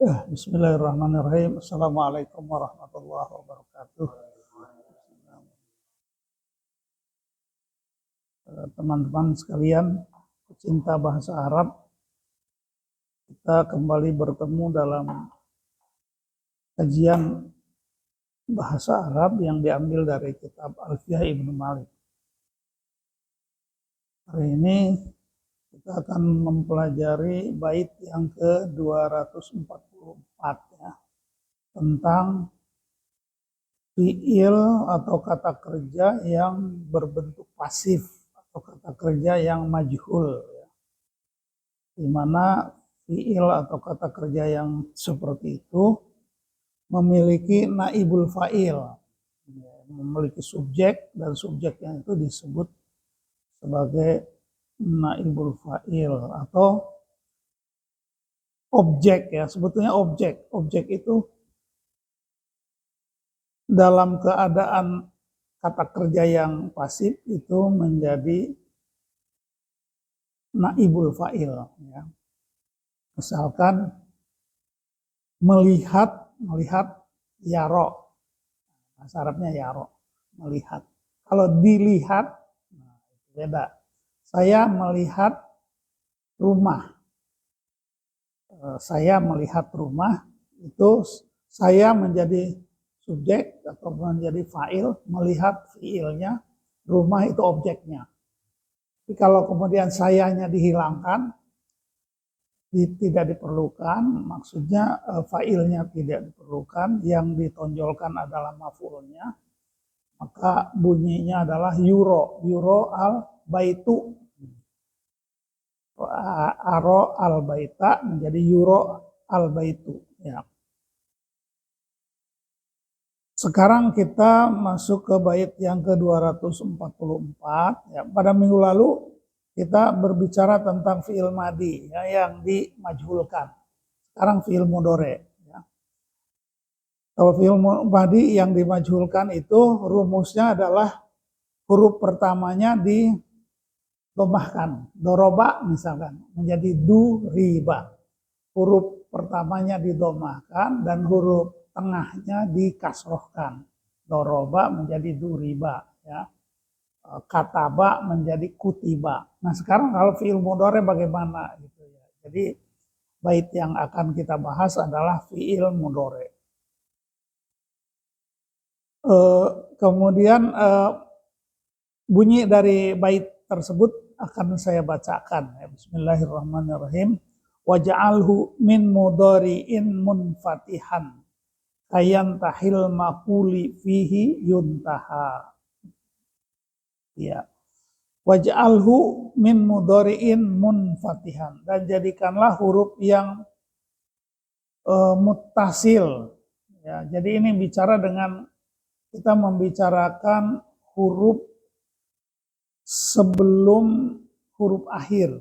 Bismillahirrahmanirrahim. Assalamualaikum warahmatullahi wabarakatuh. Teman-teman sekalian, pecinta bahasa Arab, kita kembali bertemu dalam kajian bahasa Arab yang diambil dari kitab Alfiyah Ibnu Malik. Hari ini kita akan mempelajari bait yang ke-244 ya, tentang fiil atau kata kerja yang berbentuk pasif atau kata kerja yang majhul ya. Di mana fiil atau kata kerja yang seperti itu memiliki naibul fa'il, memiliki subjek, dan subjeknya itu disebut sebagai naibul fa'il atau objek ya, sebetulnya objek itu dalam keadaan kata kerja yang pasif itu menjadi naibul fa'il ya. Misalkan melihat yaro, bahasa Arabnya yaro, melihat. Kalau dilihat, nah, beda. Saya melihat rumah. Saya melihat rumah, itu saya menjadi subjek atau menjadi fa'il, melihat fiilnya, rumah itu objeknya. Tapi kalau kemudian sayanya dihilangkan, tidak diperlukan, maksudnya fa'ilnya tidak diperlukan, yang ditonjolkan adalah maf'ulnya, maka bunyinya adalah yuro al baitu, aro al baita menjadi yuro al baitu ya. Sekarang kita masuk ke bait yang ke-244 ya. Pada minggu lalu kita berbicara tentang fiil madi ya, yang dimajhulkan. Sekarang fiil mudhari ya. Kalau fiil madi yang dimajhulkan itu rumusnya adalah huruf pertamanya didomahkan. Doroba misalkan menjadi duriba. Huruf pertamanya didomahkan dan huruf tengahnya dikasrohkan. Doroba menjadi duriba ya. Kataba menjadi kutiba. Nah sekarang kalau fiil mudhari bagaimana gitu ya. Jadi bait yang akan kita bahas adalah fiil mudhari. Kemudian bunyi dari bait tersebut akan saya bacakan ya. Bismillahirrahmanirrahim. Waj'alhu min mudhari'in munfatihan ayan tahil maquli fihi yuntaha ya. Waj'alhu min mudhari'in munfatihan, dan jadikanlah huruf yang muttasil ya. Jadi ini bicara dengan kita membicarakan huruf sebelum huruf akhir,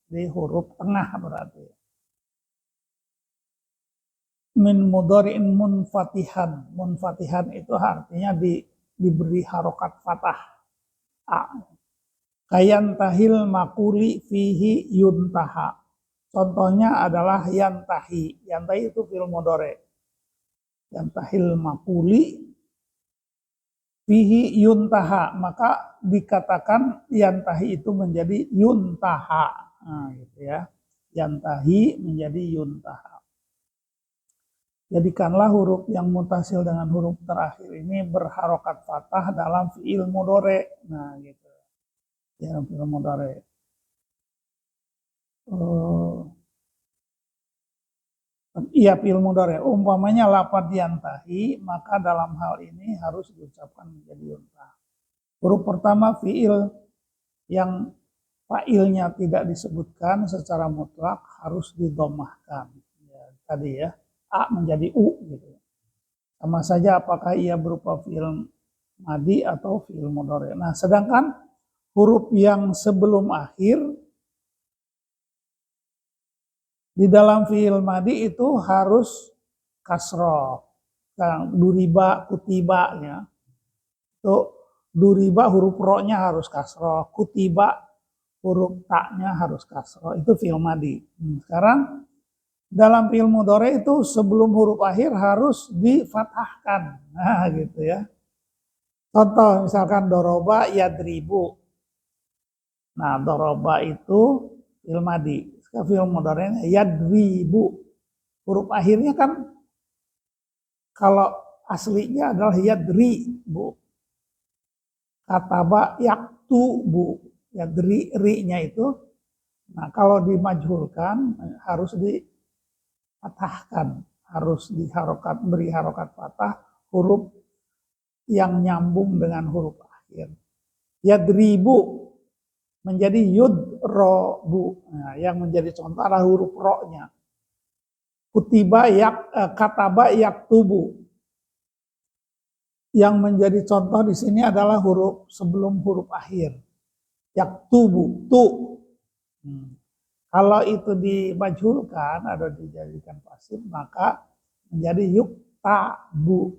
di huruf tengah berarti. Min mudhari'in munfatihan. Munfatihan itu artinya diberi harokat fathah. A. Kayan tahil makuli fihi yuntaha. Contohnya adalah yantahi. Yantahi itu fi'il mudhari. Yantahil makuli fihi yuntaha. Maka dikatakan yantahi itu menjadi yuntaha. Nah, gitu ya. Yantahi menjadi yuntaha. Jadikanlah huruf yang mutasil dengan huruf terakhir ini berharokat fathah dalam fi'il mudhari. Nah, gitu. Ya, fi'il mudhari. Iya, fi'il mudhari. Umpamanya lafadz yantahi, maka dalam hal ini harus diucapkan menjadi yuntah. Huruf pertama fi'il yang fa'ilnya tidak disebutkan secara mutlak harus didomahkan. Ya, tadi ya. A menjadi U gitu. Sama saja apakah ia berupa fi'il madi atau fi'il mudhari. Nah, sedangkan huruf yang sebelum akhir di dalam fi'il madi itu harus kasroh. Duriba, kutiba ya. Itu duriba huruf ro-nya harus kasroh, kutiba huruf ta-nya harus kasroh. Itu fi'il madi. Sekarang dalam fi'il mudhari itu sebelum huruf akhir harus difathahkan. Nah, gitu ya. Contoh misalkan doroba yadribu. Nah, doroba itu fi'il madi. Fi'il mudhari'nya yadribu. Huruf akhirnya kan kalau aslinya adalah yadribu. Kataba yaktubu. Yadri, ri-nya itu. Nah, kalau dimajhulkan harus dipatahkan, harus beri harokat patah huruf yang nyambung dengan huruf akhir. Yadribu menjadi yudrobu. Nah, yang menjadi contoh adalah huruf ro-nya. Kataba yaktubu. Yang menjadi contoh di sini adalah huruf sebelum huruf akhir. Yaktubu, tu. Kalau itu dimajhulkan atau dijadikan pasif, maka menjadi yuktabu.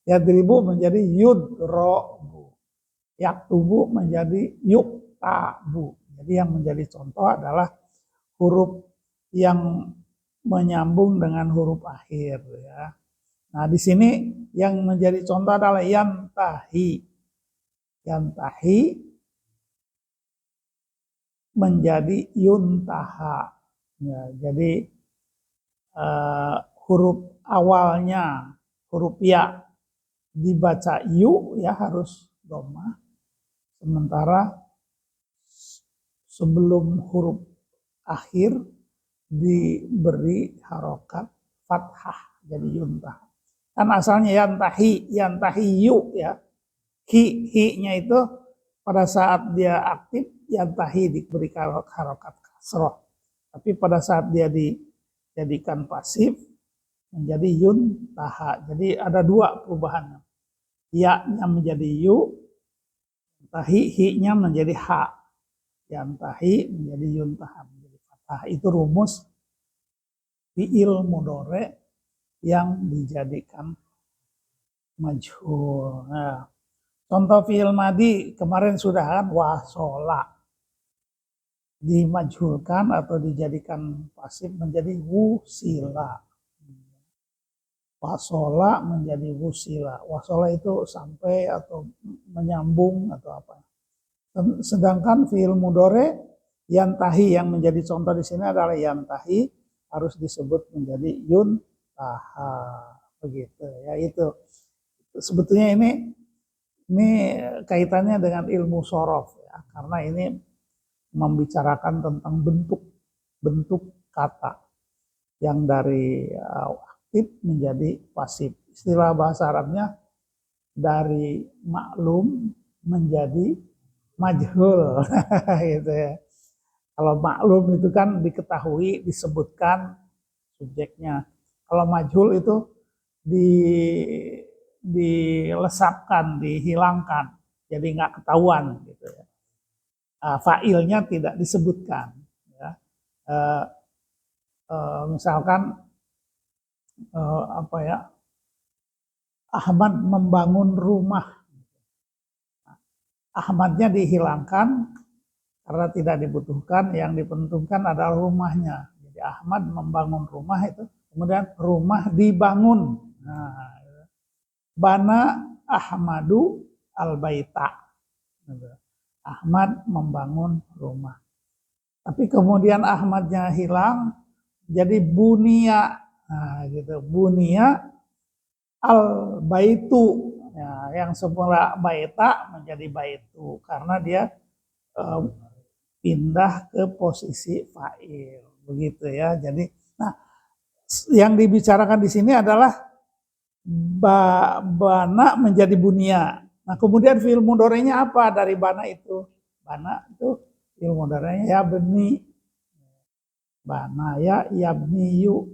Yadribu menjadi yudrobu. Yaktubu menjadi yuktabu. Jadi yang menjadi contoh adalah huruf yang menyambung dengan huruf akhir, ya. Nah, di sini yang menjadi contoh adalah yantahi. Yantahi menjadi yuntaha. Ya, jadi huruf awalnya huruf ya dibaca yu, ya harus dhamma. Sementara sebelum huruf akhir diberi harokat fathah jadi yuntah. Kan asalnya yantahi yu, ya. Hi-nya itu pada saat dia aktif yantahi diberi harokat kasroh. Tapi pada saat dia dijadikan pasif menjadi yuntaha. Jadi ada dua perubahan. Ya-nya menjadi yu, tahi, hi-nya menjadi ha. Yantahi menjadi yuntaha, menjadi fathah. Itu rumus fi'il mudhari yang dijadikan majhul. Nah, contoh fi'il madi kemarin sudah kan, wasola. Dimajhulkan atau dijadikan pasif menjadi wusila. Wasola menjadi wusila. Wasola itu sampai atau menyambung atau apa. Sedangkan fi'il mudhari yantahi yang menjadi contoh di sini adalah yantahi harus disebut menjadi yuntaha, begitu ya. Itu sebetulnya ini kaitannya dengan ilmu shorof, ya, karena ini membicarakan tentang bentuk kata yang dari aktif menjadi pasif. Istilah bahasa Arabnya dari maklum menjadi majhul. Gitu ya. Kalau maklum itu kan diketahui, disebutkan subjeknya. Kalau majhul itu dilesapkan, dihilangkan, jadi nggak ketahuan, gitu ya. Fa'ilnya tidak disebutkan, ya. Misalkan apa ya, Ahmad membangun rumah. Ahmadnya dihilangkan karena tidak dibutuhkan, yang dipentingkan adalah rumahnya. Jadi Ahmad membangun rumah itu, kemudian rumah dibangun. Nah, bana Ahmadu al-baita. Ahmad membangun rumah. Tapi kemudian Ahmadnya hilang, jadi bunia. Nah, gitu. Bunia al-baitu. Ya, yang semula baita menjadi baitu karena dia pindah ke posisi fa'il, begitu ya. Jadi, nah, yang dibicarakan di sini adalah bana menjadi bunia. Nah, kemudian fi'il mudhari'nya apa dari bana itu? Bana itu fi'il mudhari'nya ya beni. Bana ya yabniyu.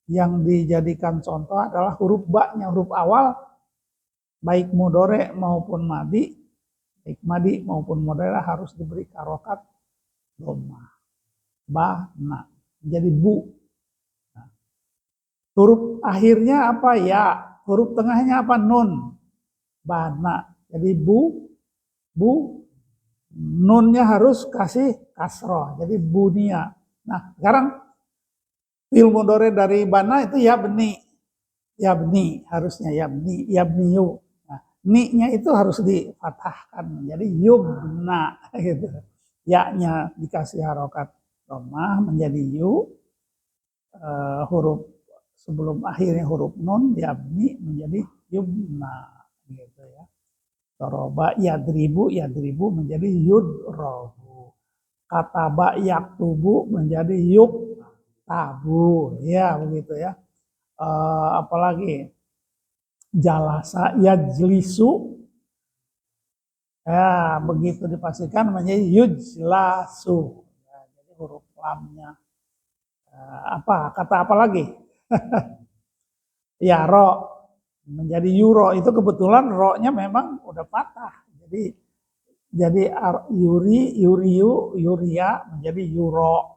Yang dijadikan contoh adalah huruf ba-nya, huruf awal baik mudhari maupun madi, baik madi maupun mudhari harus diberi harokat dhamma. Bana menjadi bu. Nah, huruf akhirnya apa? Ya. Huruf tengahnya apa? Nun. Bana. Jadi bu. Nunnya harus kasih kasroh. Jadi bunia. Nah, sekarang fi'il mudhari dari bana itu yabni. Yabni harusnya yabni, yabniyu. Nah, ni-nya itu harus dipatahkan menjadi yubna gitu. Ya-nya dikasih harokat dhammah menjadi yu, huruf sebelum akhirnya huruf nun yabni menjadi yubna gitu ya. Doroba yadribu, yadribu menjadi yudrobu. Kataba yaktubu menjadi yuktabu. Ya begitu ya. Apalagi jalasa yajlisu, ya begitu dipastikan menjadi yujlasu. Ya, jadi huruf lamnya kata apa lagi? Ya ro menjadi yuro, itu kebetulan ro-nya memang udah patah. Jadi yuri, yuriu, yuria menjadi yuro.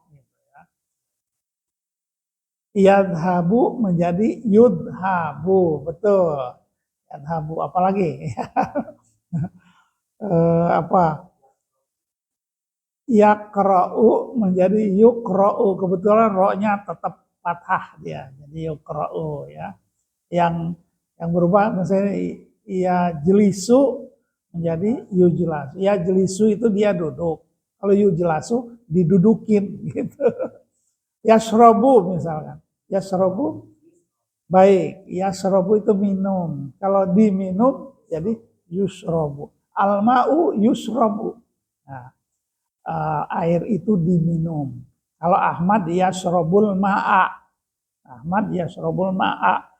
Yadhabu menjadi yudhabu, betul. Yadhabu, apalagi? Apa? Yakra'u menjadi yukra'u, kebetulan ro-nya tetap fathah dia, jadi yukra'u ya. Yang berubah misalnya ya jelisu menjadi yujlasu. Ya jelisu itu dia duduk. Kalau yujlasu didudukin gitu. Yashrobu misalkan. Yashrobu baik. Yashrobu itu minum. Kalau diminum jadi yushrobu. Al-ma'u yushrobu. Nah, air itu diminum. Kalau Ahmad yashrobul ma'a. Ahmad yashrobul ma'a.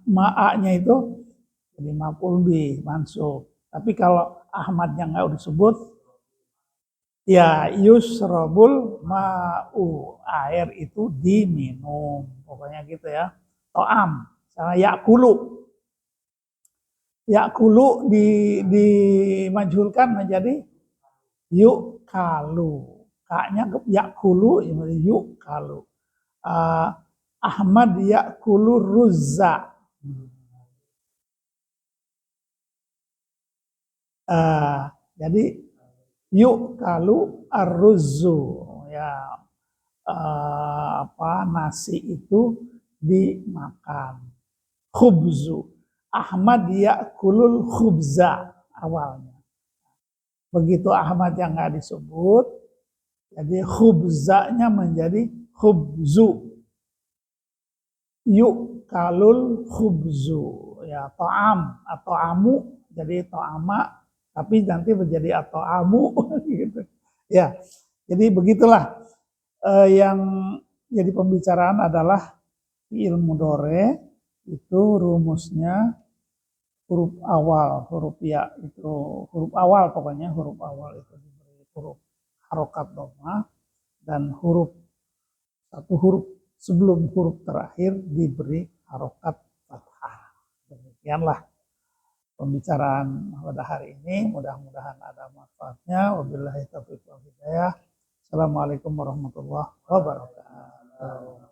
Ma'anya itu jadi maf'ul bih mansub. Tapi kalau Ahmadnya nggak disebut, ya yusrobul ma'u, air itu diminum. Pokoknya gitu ya. To'am, sama yakulu. Yakulu dimajhulkan menjadi yuk kalu. Kaknya yakulu yuk kalu. Ahmad yakulu ruzza. Jadi yuk kalu arruzu ya, nasi itu dimakan. Khubzu. Ahmad yakulul khubza awalnya. Begitu Ahmad yang nggak disebut, jadi khubzanya menjadi khubzu. Yuk kalul khubzu ya, to'am atau amu jadi to'ama, tapi nanti menjadi atau amu gitu ya. Jadi begitulah yang jadi pembicaraan adalah fi'il mudhari itu rumusnya huruf awal, huruf ya itu huruf awal, pokoknya huruf awal itu diberi huruf harokat dhammah, dan satu huruf sebelum huruf terakhir diberi harokat fathah. Demikianlah pembicaraan pada hari ini, mudah-mudahan ada manfaatnya. Wabillahi taufiq wal hidayah. Assalamualaikum warahmatullahi wabarakatuh.